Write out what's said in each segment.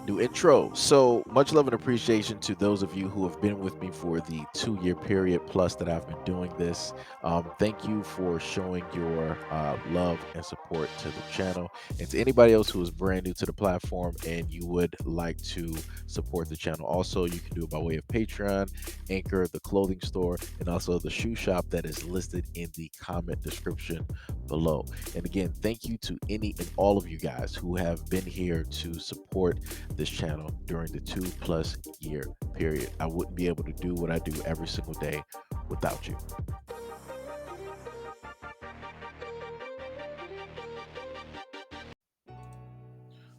New intro. So much love and appreciation to those of you who have been with me for the 2 year period plus that I've been doing this. Thank you for showing your love and support to the channel. And to anybody else who is brand new to the platform and you would like to support the channel, also, you can do it by way of Patreon, Anchor, the clothing store, and also the shoe shop that is listed in the comment description below. And again, thank you to any and all of you guys who have been here to support this channel during the 2+ year period. I wouldn't be able to do what I do every single day without you.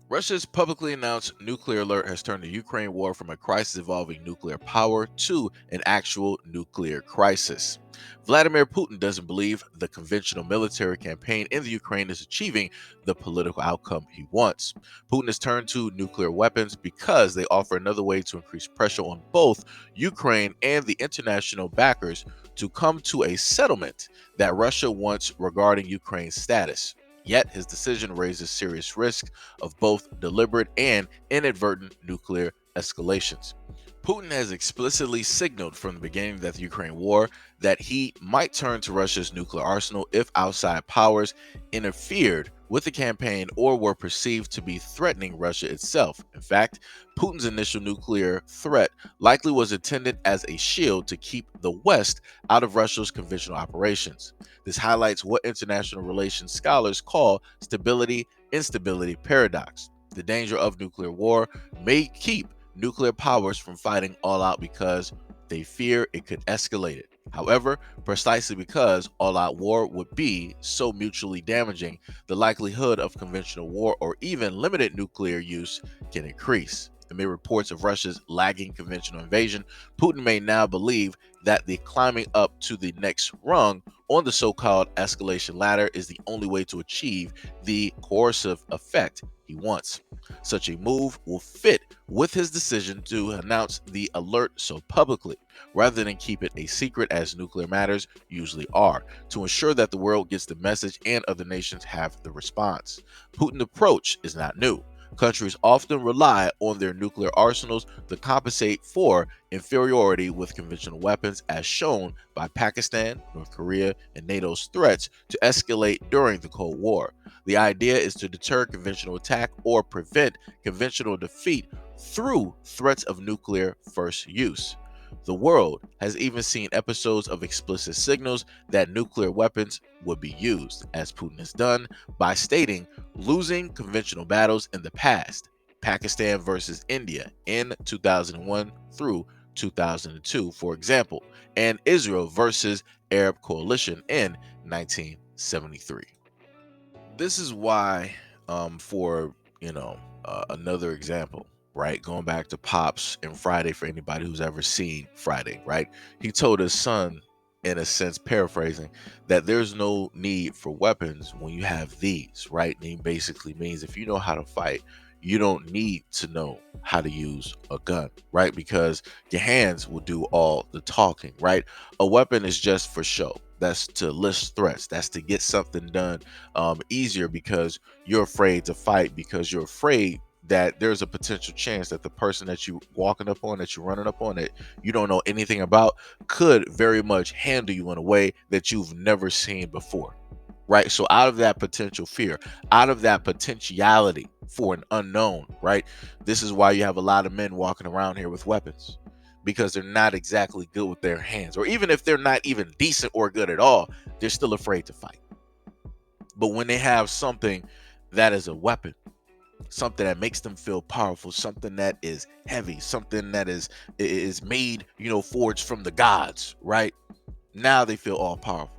Russia's publicly announced nuclear alert has turned the Ukraine war from a crisis involving nuclear power to an actual nuclear crisis. Vladimir Putin doesn't believe the conventional military campaign in the Ukraine is achieving the political outcome he wants. Putin has turned to nuclear weapons because they offer another way to increase pressure on both Ukraine and the international backers to come to a settlement that Russia wants regarding Ukraine's status. Yet his decision raises serious risk of both deliberate and inadvertent nuclear escalations. Putin has explicitly signaled from the beginning of the Ukraine war that he might turn to Russia's nuclear arsenal if outside powers interfered with the campaign or were perceived to be threatening Russia itself. In fact, Putin's initial nuclear threat likely was intended as a shield to keep the West out of Russia's conventional operations. This highlights what international relations scholars call stability instability paradox. The danger of nuclear war may keep nuclear powers from fighting all out because they fear it could escalate it. However, precisely because all out war would be so mutually damaging, the likelihood of conventional war or even limited nuclear use can increase. Amid reports of Russia's lagging conventional invasion, Putin may now believe that the climbing up to the next rung on the so-called escalation ladder is the only way to achieve the coercive effect he wants. Such a move will fit with his decision to announce the alert so publicly, rather than keep it a secret as nuclear matters usually are, to ensure that the world gets the message and other nations have the response. Putin's approach is not new. Countries often rely on their nuclear arsenals to compensate for inferiority with conventional weapons, as shown by Pakistan, North Korea, and NATO's threats to escalate during the Cold War. The idea is to deter conventional attack or prevent conventional defeat through threats of nuclear first use. The world has even seen episodes of explicit signals that nuclear weapons would be used, as Putin has done by stating losing conventional battles in the past, Pakistan versus India in 2001 through 2002, for example, and Israel versus Arab coalition in 1973. This is why, for another example, right? Going back to Pops and Friday, for anybody who's ever seen Friday, right? He told his son, in a sense, paraphrasing, that there's no need for weapons when you have these, right? And he basically means if you know how to fight, you don't need to know how to use a gun, right? Because your hands will do all the talking, right? A weapon is just for show. That's to list threats. That's to get something done easier because you're afraid to fight, because you're afraid that there's a potential chance that the person that you walking up on, that you're running up on, that you don't know anything about, could very much handle you in a way that you've never seen before, right? So out of that potential fear, out of that potentiality for an unknown, right? This is why you have a lot of men walking around here with weapons, because they're not exactly good with their hands, or even if they're not even decent or good at all, they're still afraid to fight. But when they have something that is a weapon, something that makes them feel powerful, something that is heavy, something that is made, forged from the gods, right? Now they feel all powerful.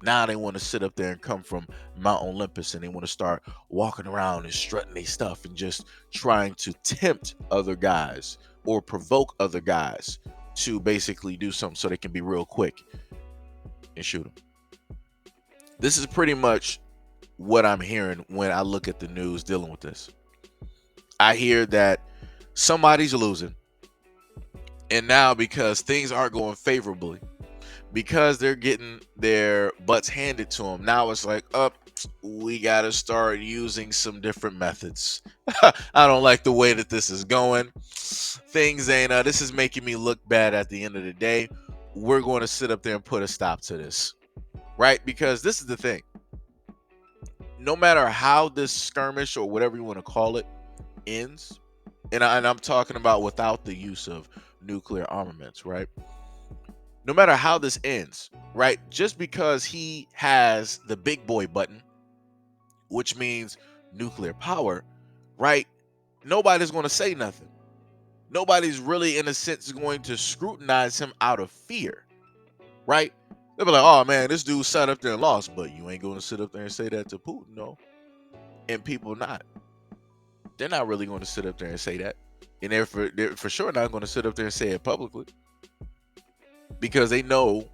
Now they want to sit up there and come from Mount Olympus, and they want to start walking around and strutting their stuff and just trying to tempt other guys or provoke other guys to basically do something so they can be real quick and shoot them. This is pretty much what I'm hearing when I look at the news dealing with this. I hear that somebody's losing, and now because things aren't going favorably, because they're getting their butts handed to them, now it's like, we got to start using some different methods. I don't like the way that this is going. Things ain't, this is making me look bad at the end of the day. We're going to sit up there and put a stop to this, right? Because this is the thing. No matter how this skirmish or whatever you want to call it ends, and I'm talking about without the use of nuclear armaments, right? No matter how this ends, right? Just because he has the big boy button, which means nuclear power, right? Nobody's going to say nothing. Nobody's really, in a sense, going to scrutinize him out of fear, right? They'll be like, oh man, this dude sat up there and lost, but you ain't going to sit up there and say that to Putin, no. And people not. They're not really going to sit up there and say that. And they're for sure not going to sit up there and say it publicly. Because they know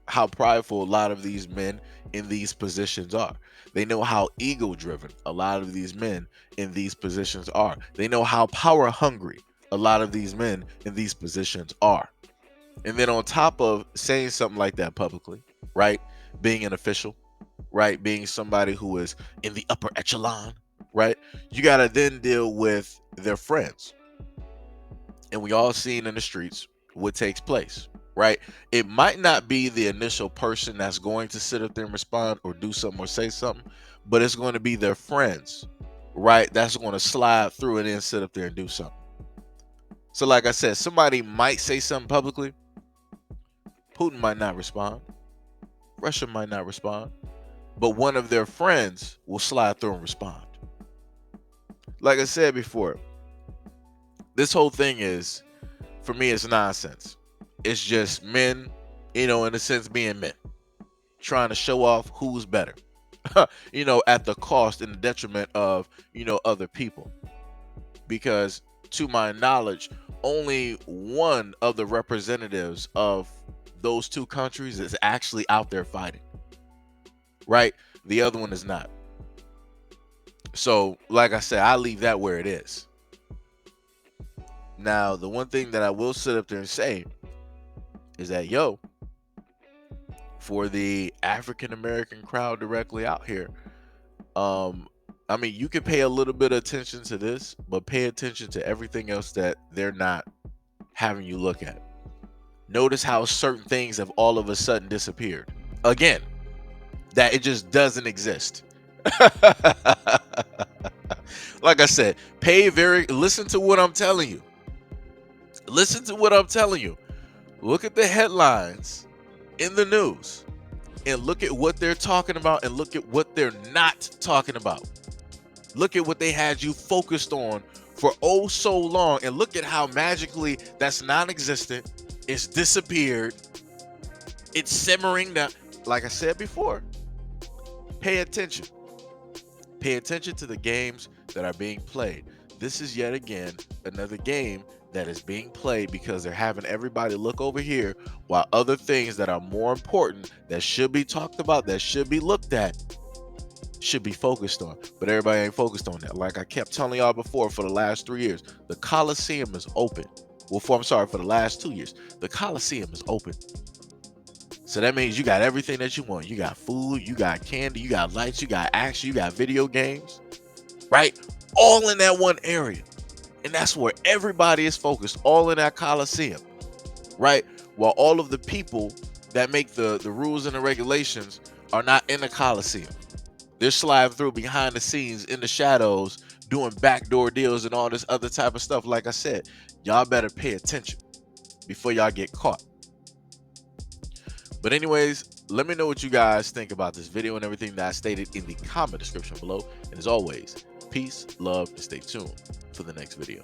how prideful a lot of these men in these positions are. They know how ego-driven a lot of these men in these positions are. They know how power-hungry a lot of these men in these positions are. And then on top of saying something like that publicly, right? Being an official, right? Being somebody who is in the upper echelon, right? You got to then deal with their friends. And we all seen in the streets what takes place, right? It might not be the initial person that's going to sit up there and respond or do something or say something, but it's going to be their friends, right? That's going to slide through and then sit up there and do something. So like I said, somebody might say something publicly. Putin might not respond. Russia might not respond. But one of their friends will slide through and respond. Like I said before, this whole thing is, for me, it's nonsense. It's just men, in a sense, being men, trying to show off who's better, at the cost and the detriment of, other people. Because to my knowledge, only one of the representatives of those two countries is actually out there fighting, right? The other one is not. So, like I said, I leave that where it is. Now, the one thing that I will sit up there and say is that, for the African American crowd directly out here, you can pay a little bit of attention to this, but pay attention to everything else that they're not having you look at. Notice how certain things have all of a sudden disappeared. Again, that it just doesn't exist. Like I said, listen to what I'm telling you. Listen to what I'm telling you. Look at the headlines in the news and look at what they're talking about and look at what they're not talking about. Look at what they had you focused on for oh so long, and look at how magically that's non-existent. It's disappeared. It's simmering down. Like I said before, pay attention. Pay attention to the games that are being played. This is yet again another game that is being played because they're having everybody look over here while other things that are more important, that should be talked about, that should be looked at, should be focused on. But everybody ain't focused on that. Like I kept telling y'all before, for the last 3 years, the Coliseum is open. For the last 2 years, the Coliseum is open. So that means you got everything that you want. You got food, you got candy, you got lights, you got action, you got video games, right? All in that one area. And that's where everybody is focused, all in that Coliseum, right? While all of the people that make the rules and the regulations are not in the Coliseum. They're sliding through behind the scenes in the shadows, doing backdoor deals and all this other type of stuff. Like I said, y'all better pay attention before y'all get caught. But anyways, let me know what you guys think about this video and everything that I stated in the comment description below. And as always, peace, love, and stay tuned for the next video.